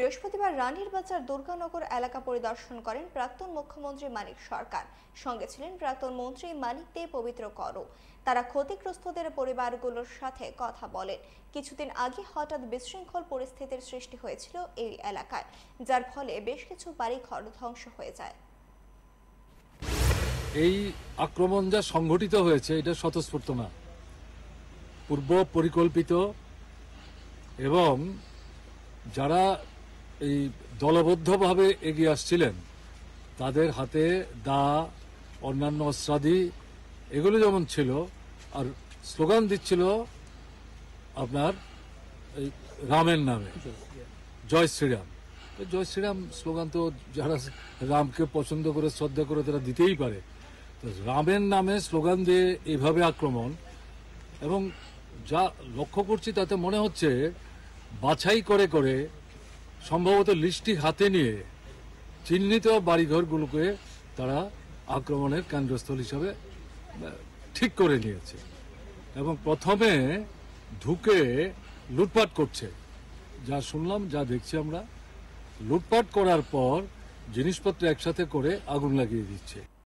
বৃহস্পতিবার রানীর বাজার দুর্গানগর এলাকা পরিদর্শন করেন প্রাক্তন মুখ্যমন্ত্রী মানিক সরকার। সঙ্গে ছিলেন প্রাক্তন মন্ত্রী মানিক দে পবিত্র করও। তারা ক্ষতিগ্রস্তদের পরিবারগুলোর সাথে কথা বলেন। কিছুদিন আগে হঠাৎ বিশৃঙ্খল পরিস্থিতির সৃষ্টি হয়েছিল এই এলাকায়, যার ফলে বেশ কিছু বাড়িঘর ধ্বংস হয়ে যায়। এই আক্রমণ যা সংঘটিত হয়েছে এটা স্বতঃস্ফূর্ত না, পূর্ব পরিকল্পিত, এবং যারা এই দলবদ্ধভাবে এগিয়ে আসছিলেন তাদের হাতে দা, অন্যান্য অস্ত্রাদি এগুলো যেমন ছিল, আর স্লোগান দিচ্ছিল আপনার এই রামের নামে, জয় শ্রীরাম। জয় শ্রীরাম স্লোগান তো যারা রামকে পছন্দ করে, শ্রদ্ধা করে, তারা দিতেই পারে। তো রামের নামে স্লোগান দিয়ে এইভাবে আক্রমণ, এবং যা লক্ষ্য করছি তাতে মনে হচ্ছে বাছাই করে করে সম্ভবত লিস্টটি হাতে নিয়ে চিহ্নিত বাড়িঘরগুলোকে তারা আক্রমণের কেন্দ্রস্থল হিসাবে ঠিক করে নিয়েছে, এবং প্রথমে ঢুকে লুটপাট করছে। যা শুনলাম, যা দেখছি আমরা, লুটপাট করার পর জিনিসপত্র একসাথে করে আগুন লাগিয়ে দিচ্ছে।